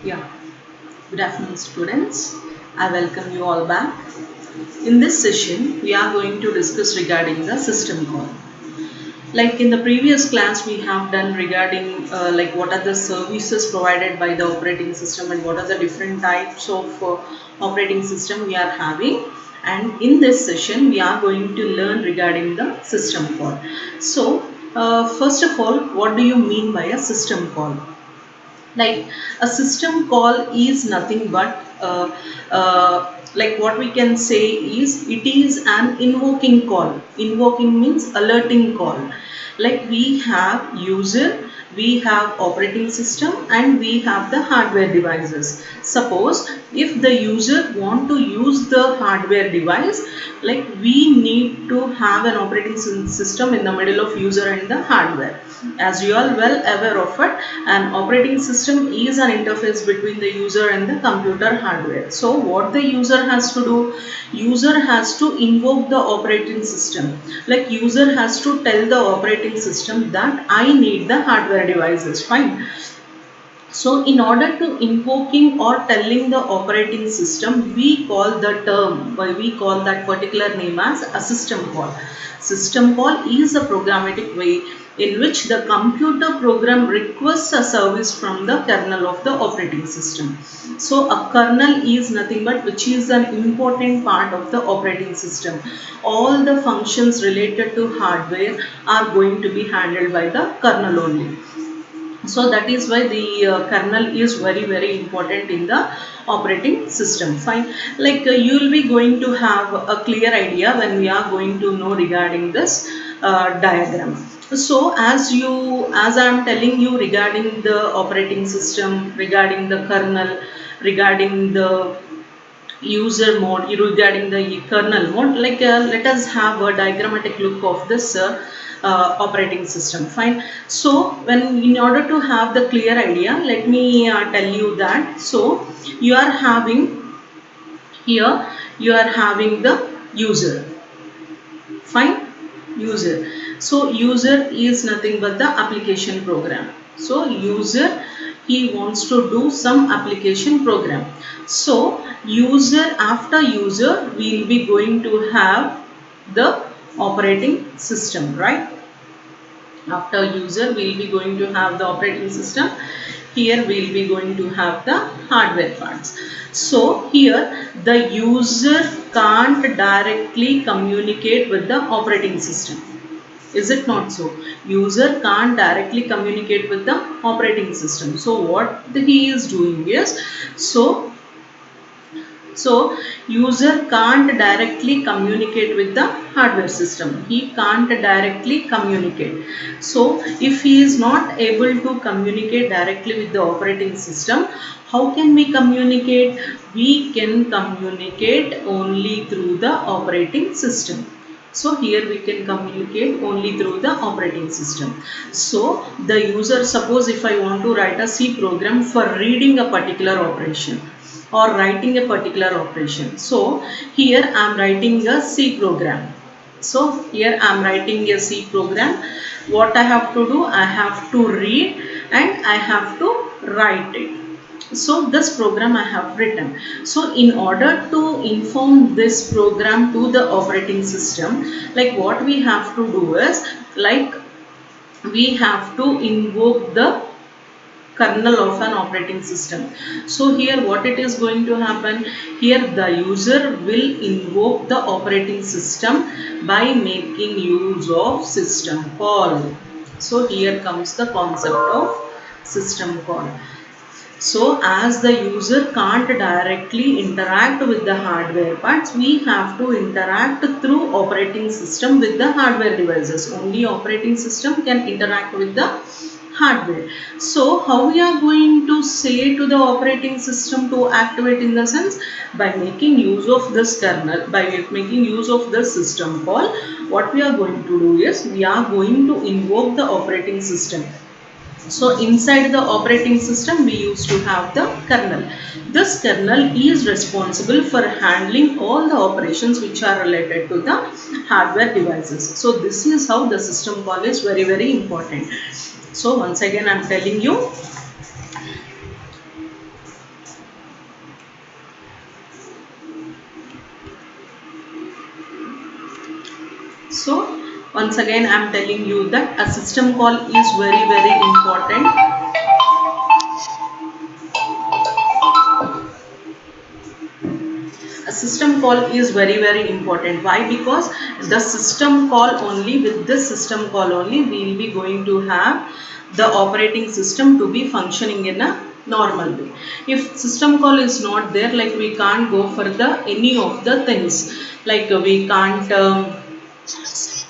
Yeah, good afternoon, students. I welcome you all back. In this session, we are going to discuss regarding the system call. Like in the previous class, we have done regarding like what are the services provided by the operating system and what are the different types of operating system we are having. And in this session, we are going to learn regarding the system call. So, first of all, what do you mean by a system call? Like a system call is nothing but like what we can say is it is an invoking call. Invoking means alerting call. Like we have user, we have operating system, and we have the hardware devices. Suppose if the user want to use the hardware device, like we need to have an operating system in the middle of user and the hardware. As you are well aware of it, an operating system is an interface between the user and the computer hardware. So what the user has to do? User has to invoke the operating system. Like user has to tell the operating system that I need the hardware devices. Fine. So in order to invoking or telling the operating system, we call the term, we call that particular name as a system call. System call is a programmatic way in which the computer program requests a service from the kernel of the operating system. So a kernel is nothing but which is an important part of the operating system. All the functions related to hardware are going to be handled by the kernel only. So that is why the kernel is very important in the operating system. Fine. Like you will be going to have a clear idea when we are going to know regarding this diagram. So as I am telling you regarding the operating system, regarding the kernel, regarding the user mode, regarding the kernel mode, like let us have a diagrammatic look of this operating system. Fine. So when in order to have the clear idea, let me tell you that. So you are having here, you are having the user. Fine. User. So user is nothing but the application program. So user, he wants to do some application program. So user, after user we will be going to have the operating system, right? After user we will be going to have the operating system. Here we will be going to have the hardware parts. So here the user can't directly communicate with the operating system. Is it not so? User can't directly communicate with the operating system. So what he is doing is, so user can't directly communicate with the hardware system. He can't directly communicate. So if he is not able to communicate directly with the operating system, how can we communicate? We can communicate only through the operating system. So here we can communicate only through the operating system. So the user, suppose if I want to write a C program for reading a particular operation or writing a particular operation. So here I am writing a C program. So here I am writing a C program. What I have to do? I have to read and I have to write it. So this program I have written. So in order to inform this program to the operating system, like what we have to do is, like we have to invoke the kernel of an operating system. So here what it is going to happen, here the user will invoke the operating system by making use of system call. So here comes the concept of system call. So as the user can't directly interact with the hardware parts, we have to interact through operating system with the hardware devices. Only operating system can interact with the hardware. So how we are going to say to the operating system to activate, in the sense by making use of this kernel, by making use of the system call, what we are going to do is we are going to invoke the operating system. So inside the operating system we used to have the kernel. This kernel is responsible for handling all the operations which are related to the hardware devices. So this is how the system call is very important. So once again I'm telling you, so once again I'm telling you that a system call is very very important. A system call is very very important. Why? Because the system call only, with this system call only, we will be going to have the operating system to be functioning in a normal way. If system call is not there, like we can't go for the any of the things, like we can't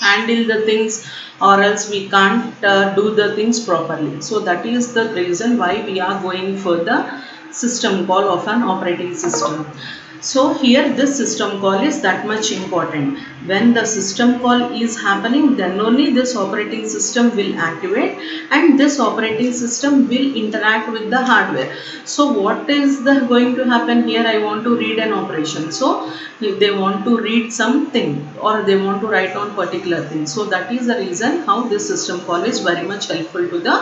handle the things, or else we can't do the things properly. So that is the reason why we are going for the system call of an operating system. So here this system call is that much important. When the system call is happening, then only this operating system will activate, and this operating system will interact with the hardware. So what is the going to happen here? I want to read an operation. So if they want to read something, or they want to write on particular thing. So that is the reason how this system call is very much helpful to the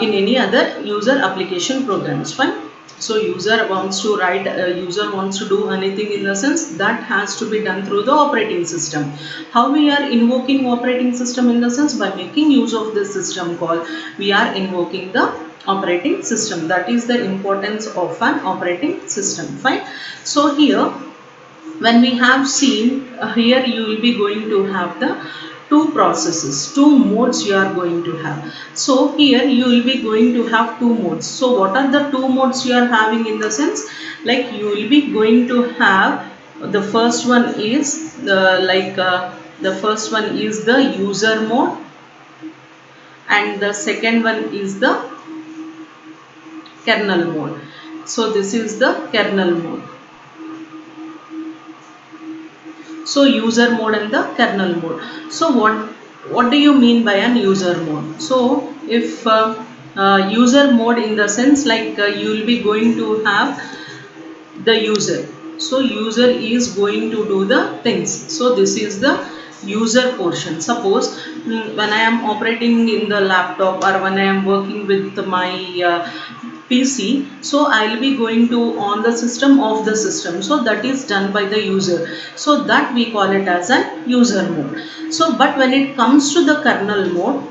in any other user application programs. Fine. So user wants to write, user wants to do anything, in the sense that has to be done through the operating system. How we are invoking operating system? In the sense, by making use of this system call, we are invoking the operating system. That is the importance of an operating system. Fine. So here, when we have seen, here you will be going to have the two processes, two modes you are going to have. So here you will be going to have two modes. So what are the two modes you are having? In the sense, like you will be going to have, the first one is the first one is the user mode, and the second one is the kernel mode. So this is the kernel mode. So user mode and the kernel mode. So what do you mean by an user mode? So if user mode, in the sense, like you will be going to have the user. So user is going to do the things. So this is the user portion. Suppose when I am operating in the laptop, or when I am working with my PC, so I'll be going to on the system of the system. So that is done by the user. So that we call it as a user mode. So but when it comes to the kernel mode,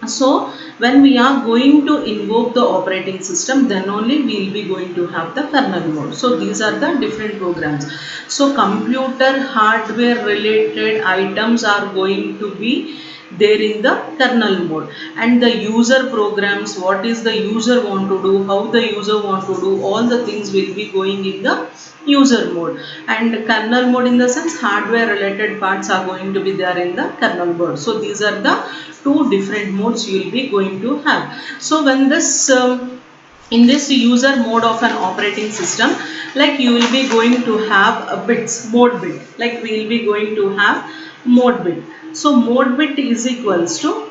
so when we are going to invoke the operating system, then only we will be going to have the kernel mode. So these are the different programs. So computer hardware related items are going to be there in the kernel mode, and the user programs, what is the user want to do, how the user want to do, all the things will be going in the user mode. And kernel mode, in the sense, hardware related parts are going to be there in the kernel mode. So these are the two different modes you will be going to have. So when this in this user mode of an operating system, like you will be going to have a bits, mode bit, like we will be going to have mode bit. So mode bit is equals to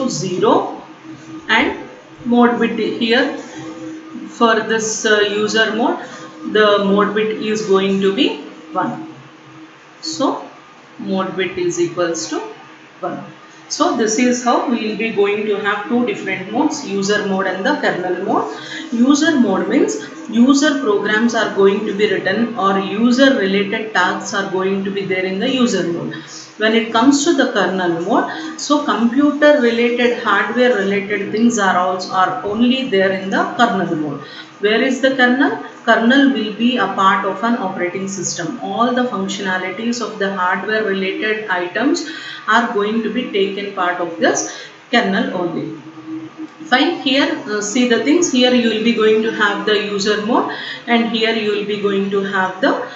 0, and mode bit here for this user mode, the mode bit is going to be 1. So mode bit is equals to 1. So this is how we will be going to have two different modes, user mode and the kernel mode. User mode means user programs are going to be written, or user related tasks are going to be there in the user mode. When it comes to the kernel mode, so computer related, hardware related things are only there in the kernel mode. Where is the kernel? Kernel will be a part of an operating system. All the functionalities of the hardware related items are going to be taken part of this kernel only. Fine. Here see the things, here you will be going to have the user mode, and here you will be going to have the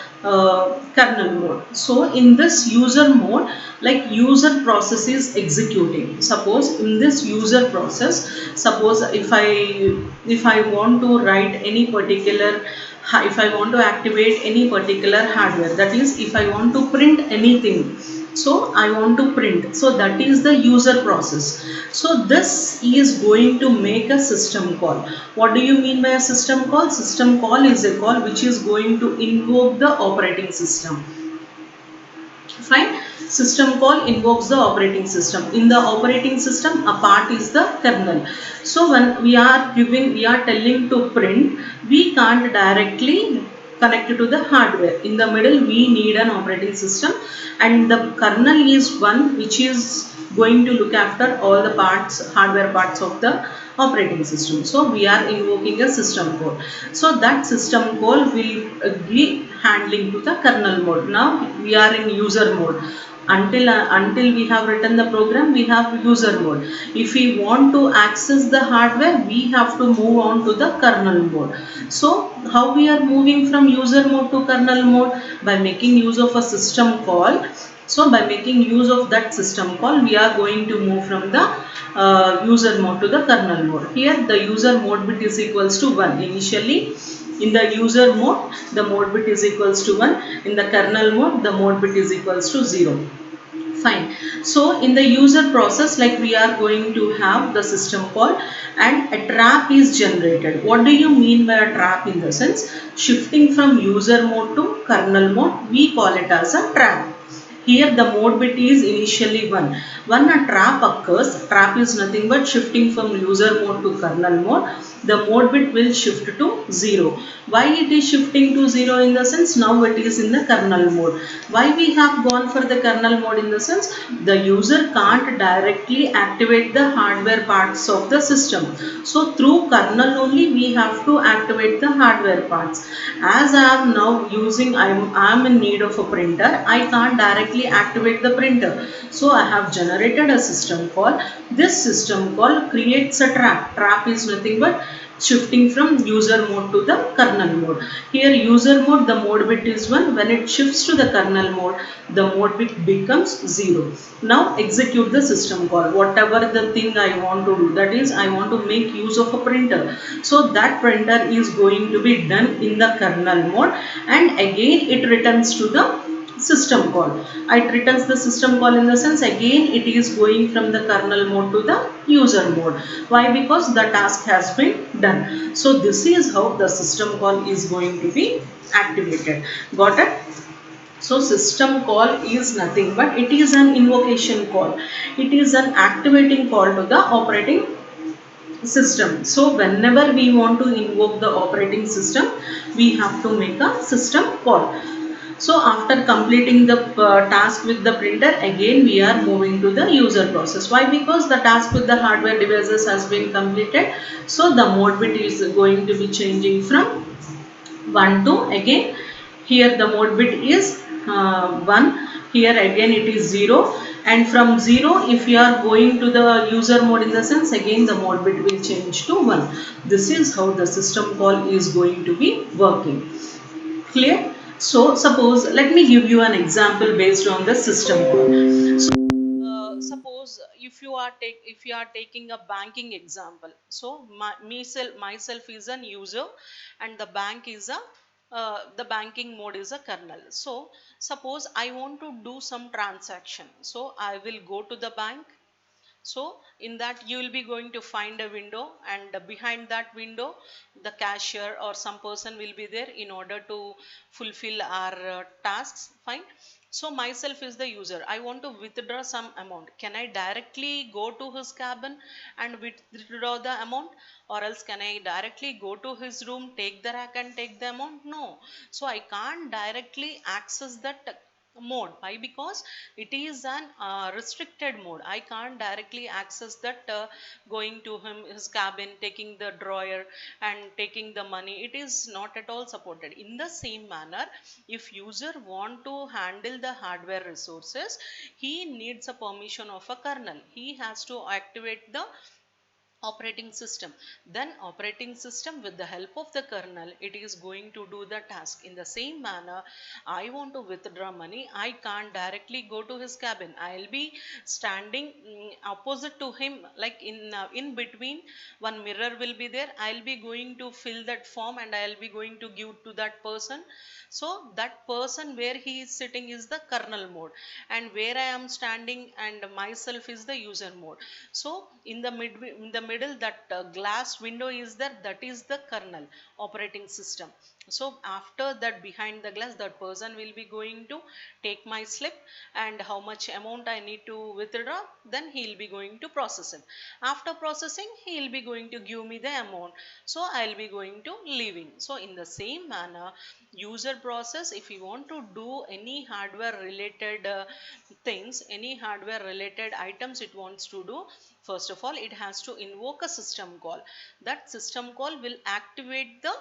kernel mode. So in this user mode, like user process is executing. Suppose in this user process, suppose if I want to write any particular, if I want to activate any particular hardware, that is if I want to print anything, so I want to print, so that is the user process. So this is going to make a system call. What do you mean by a system call? System call is a call which is going to invoke the operating system. Fine. System call invokes the operating system. In the operating system, a part is the kernel. So when we are telling to print, we can't directly connect to the hardware. In the middle, we need an operating system, and the kernel is one which is going to look after all the parts, hardware parts of the operating system. So we are invoking a system call. So that system call will be handling to the kernel mode. Now we are in user mode. Until we have written the program, we have user mode. If we want to access the hardware, we have to move on to the kernel mode. So how we are moving from user mode to kernel mode? By making use of a system call. So by making use of that system call, we are going to move from the user mode to the kernel mode. Here the user mode bit is equals to 1. Initially in the user mode, the mode bit is equals to 1. In the kernel mode, the mode bit is equals to 0. Fine. So in the user process, like we are going to have the system call and a trap is generated. What do you mean by a trap? In the sense, shifting from user mode to kernel mode, we call it as a trap. Here the mode bit is initially 1. When a trap occurs, trap is nothing but shifting from user mode to kernel mode. The mode bit will shift to 0. Why it is shifting to 0? In the sense, now it is in the kernel mode. Why we have gone for the kernel mode? In the sense, the user can't directly activate the hardware parts of the system. So through kernel only we have to activate the hardware parts. As I am now using, I am in need of a printer, I can't directly activate the printer. So I have generated a system call. This system call creates a trap. Trap is nothing but shifting from user mode to the kernel mode. Here user mode, the mode bit is 1. When it shifts to the kernel mode, the mode bit becomes 0. Now execute the system call. Whatever the thing I want to do, that is I want to make use of a printer. So that printer is going to be done in the kernel mode, and again it returns to the system call. It returns the system call in the sense, again it is going from the kernel mode to the user mode. Why? Because the task has been done. So this is how the system call is going to be activated. Got it? So system call is nothing but it is an invocation call. It is an activating call to the operating system. So whenever we want to invoke the operating system, we have to make a system call. So after completing the task with the printer, again we are moving to the user process. Why? Because the task with the hardware devices has been completed. So the mode bit is going to be changing from 1 to, again here the mode bit is 1. Here again it is 0. And from 0, if you are going to the user mode, in the sense, again the mode bit will change to 1. This is how the system call is going to be working. Clear? So suppose, let me give you an example based on the system call. So suppose if you are taking a banking example. So myself is an user, and the bank is a the banking mode is a kernel. So suppose I want to do some transaction, so I will go to the bank. So in that you will be going to find a window, and behind that window the cashier or some person will be there in order to fulfill our tasks. Fine. So myself is the user. I want to withdraw some amount. Can I directly go to his cabin and withdraw the amount, or else can I directly go to his room, take the rack and take the amount? No. So I can't directly access that mode. Why? Because it is an restricted mode. I can't directly access that going to his cabin, taking the drawer and taking the money. It is not at all supported. In the same manner, if user want to handle the hardware resources, he needs a permission of a kernel. He has to activate the operating system. Then operating system, with the help of the kernel, it is going to do the task. In the same manner, I want to withdraw money, I can't directly go to his cabin. I'll be standing opposite to him, like in between one mirror will be there. I'll be going to fill that form and I'll be going to give to that person. So that person where he is sitting is the kernel mode, and where I am standing and myself is the user mode. So in the middle, that glass window is there, that is the kernel operating system. So after that, behind the glass, that person will be going to take my slip and how much amount I need to withdraw, then he'll be going to process it. After processing, he'll be going to give me the amount, so I'll be going to leaving. So in the same manner, user process, if you want to do any hardware related things, any hardware related items it wants to do, first of all it has to invoke a system call. That system call will activate the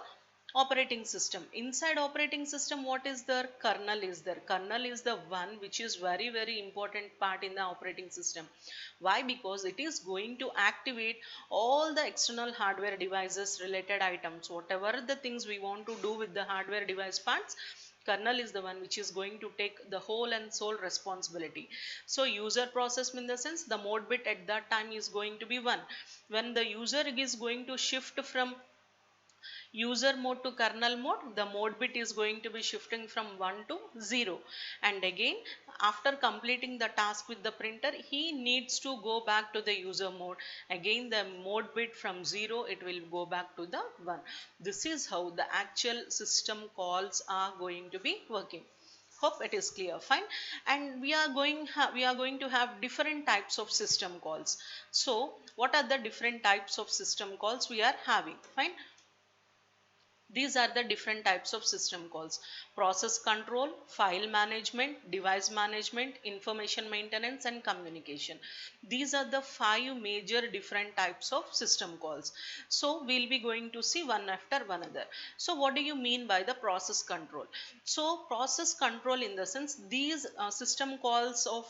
operating system. Inside operating system, what is there? Kernel is there. Kernel is the one which is very important part in the operating system. Why? Because it is going to activate all the external hardware devices related items, whatever the things we want to do with the hardware device parts. Kernel is the one which is going to take the whole and sole responsibility. So user process in the sense, the mode bit at that time is going to be 1. When the user is going to shift from user mode to kernel mode, the mode bit is going to be shifting from 1 to 0. And again, after completing the task with the printer, he needs to go back to the user mode. Again, the mode bit from 0, it will go back to the 1. This is how the actual system calls are going to be working. Hope it is clear. Fine. And we are going to have different types of system calls. So what are the different types of system calls we are having? Fine. These are the different types of system calls: process control, file management, device management, information maintenance, and communication. These are the 5 major different types of system calls. So we'll be going to see one after one another. So what do you mean by the process control? So process control in the sense, these system calls of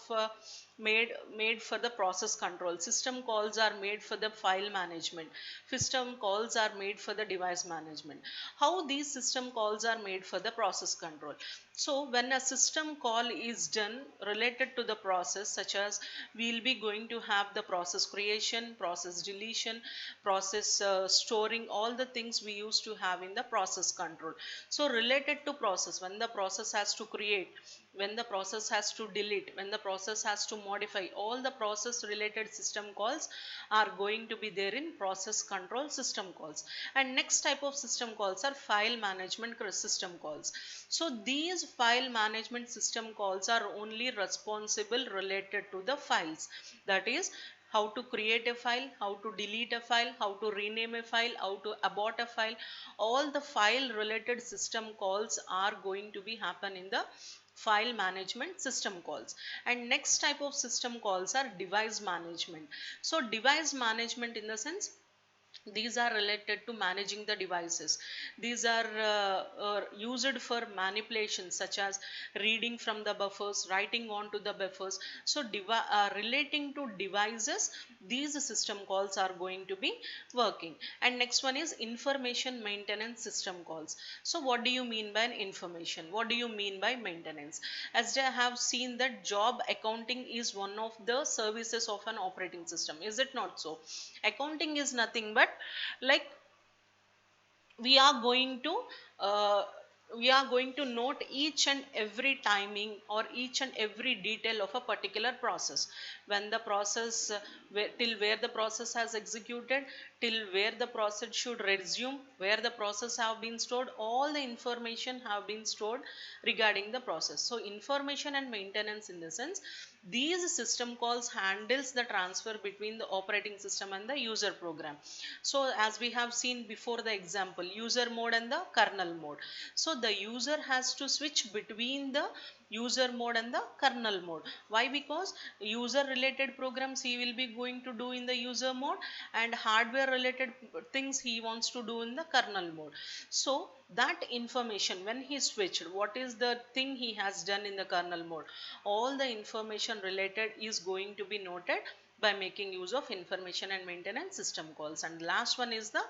made for the process control. System calls are made for the file management. System calls are made for the device management. How these system calls are made for the process control? So when a system call is done related to the process, such as we'll be going to have the process creation, process deletion, process storing, all the things we used to have in the process control. So related to process, when the process has to create, when the process has to delete, when the process has to modify, all the process related system calls are going to be there in process control system calls. And next type of system calls are file management system calls. So these file management system calls are only responsible related to the files. That is, how to create a file, how to delete a file, how to rename a file, how to abort a file. All the file related system calls are going to be happen in the file management system calls. And next type of system calls are device management. So device management in the sense, these are related to managing the devices. These are used for manipulation, such as reading from the buffers, writing onto the buffers. So relating to devices, these system calls are going to be working. And next one is information maintenance system calls. So what do you mean by information? What do you mean by maintenance? As I have seen that job accounting is one of the services of an operating system. Is it not so? Accounting is nothing but, like, we are going to uh, we are going to note each and every timing or each and every detail of a particular process. When the process till where the process has executed, till where the process should resume, where the process have been stored, all the information have been stored regarding the process. So information and maintenance in the sense, these system calls handles the transfer between the operating system and the user program. So as we have seen before the example, user mode and the kernel mode. So the user has to switch between the user mode and the kernel mode. Why? Because user related programs he will be going to do in the user mode, and hardware related things he wants to do in the kernel mode. So that information, when he switched, what is the thing he has done in the kernel mode, all the information related is going to be noted by making use of information and maintenance system calls. And last one is the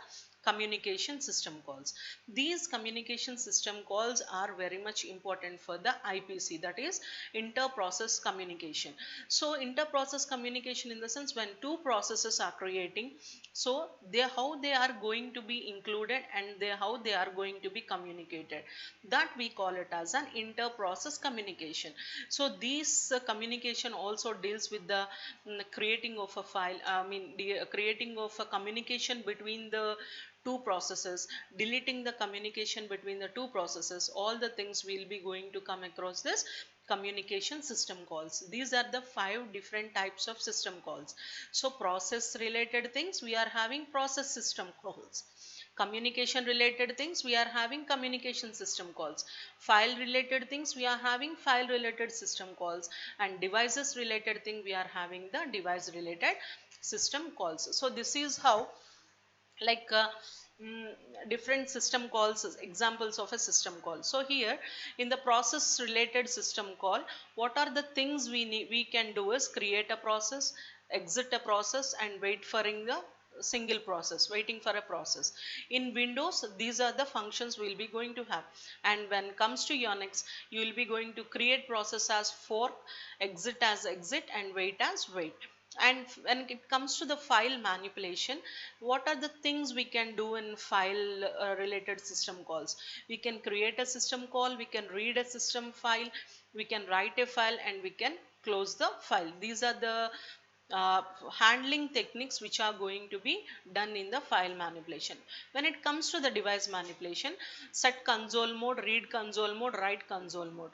communication system calls. These communication system calls are very much important for the IPC, that is inter-process communication. So inter-process communication in the sense, when two processes are creating, so how they are going to be included and how they are going to be communicated, that we call it as an inter-process communication. So this communication also deals with the creating of a file, I mean the creating of a communication between the two processes, deleting the communication between the two processes, all the things we'll be going to come across this communication system calls. These are the 5 different types of system calls. So process related things, we are having process system calls. Communication related things, we are having communication system calls. File related things, we are having file related system calls. And devices related thing, we are having the device related system calls. So this is how, like mm, different system calls, examples of a system call. So here in the process related system call, what are the things we can do is create a process, exit a process, and wait for the single process, waiting for a process. In Windows, these are the functions we'll be going to have. And when it comes to Unix, you will be going to create process as fork, exit as exit, and wait as wait. And when it comes to the file manipulation, what are the things we can do in file related system calls? We can create a system call, we can read a system file, we can write a file, and we can close the file. These are the uh, handling techniques which are going to be done in the file manipulation. When it comes to the device manipulation, set console mode, read console mode, write console mode.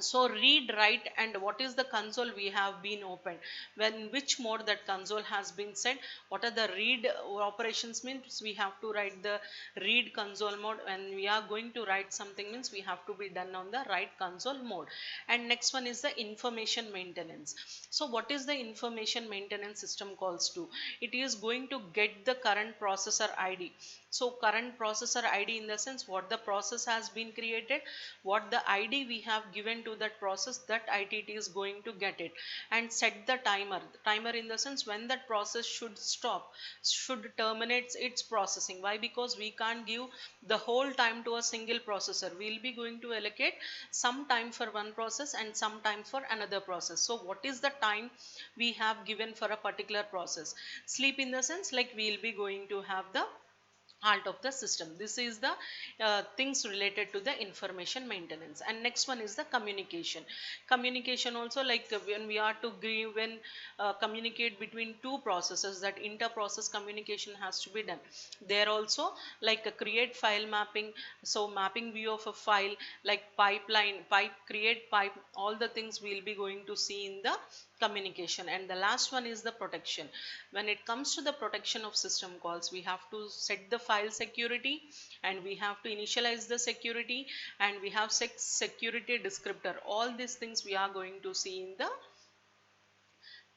So read, write, and what is the console we have been opened, when which mode that console has been set. What are the read operations means, we have to write the read console mode. When we are going to write something means, we have to be done on the write console mode. And next one is the information maintenance. So what is the information maintenance system calls to? It is going to get the current processor ID. So current processor ID in the sense, what the process has been created, what the ID we have given to that process, that ID it is going to get it. And set the timer. The timer in the sense, when that process should stop, should terminate its processing. Why? Because we can't give the whole time to a single processor. We'll be going to allocate some time for one process and some time for another process. So what is the time we have given for a particular process? Sleep in the sense, like we'll be going to have the halt of the system. This is the things related to the information maintenance. And next one is the communication. Communication also, like when we are to give, when communicate between two processes, that inter-process communication has to be done. There also, like create file mapping. So mapping view of a file, like pipeline, pipe, create pipe, all the things we'll be going to see in the communication. And the last one is the protection. When it comes to the protection of system calls, we have to set the file security, and we have to initialize the security, and we have security descriptor. All these things we are going to see in the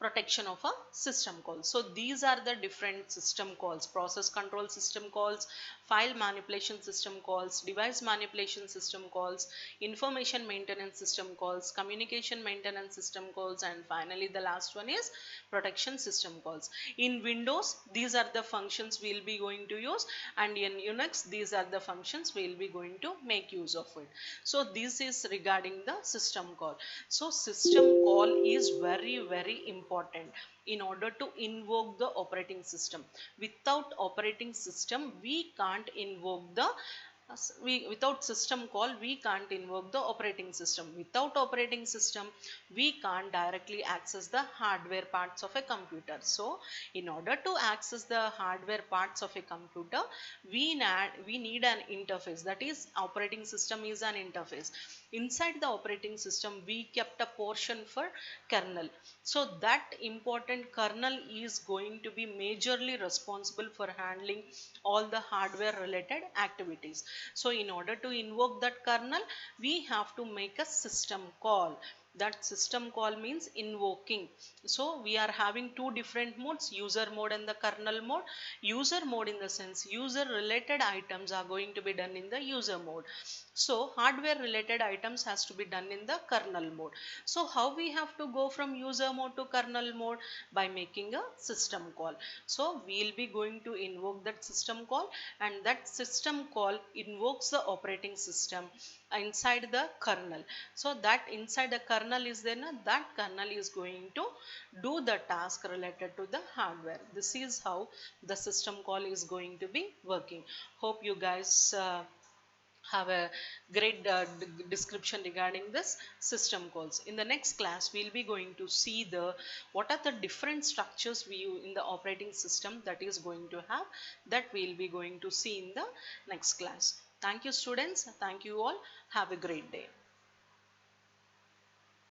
protection of a system call. So these are the different system calls: process control system calls, file manipulation system calls, device manipulation system calls, information maintenance system calls, communication maintenance system calls, and finally the last one is protection system calls. In Windows, these are the functions we'll be going to use, and in Unix, these are the functions we'll be going to make use of it. So this is regarding the system call. So system call is very, very important in order to invoke the operating system. Without operating system, we can't invoke the without system call, we can't invoke the operating system. Without operating system, we can't directly access the hardware parts of a computer. So in order to access the hardware parts of a computer, we need an interface. That is, operating system is an interface. Inside the operating system, we kept a portion for kernel. So that important kernel is going to be majorly responsible for handling all the hardware related activities. So in order to invoke that kernel, we have to make a system call. That system call means invoking. So we are having two different modes, user mode and the kernel mode. User mode in the sense, user related items are going to be done in the user mode. So hardware related items has to be done in the kernel mode. So how we have to go from user mode to kernel mode? By making a system call. So we'll be going to invoke that system call, and that system call invokes the operating system inside the kernel. So that inside the kernel is then that kernel is going to do the task related to the hardware. This is how the system call is going to be working. Hope you guys have a great description regarding this system calls. In the next class, we'll be going to see the what are the different structures we use in the operating system that is going to have, that we'll be going to see in the next class. Thank you, students. Thank you all. Have a great day.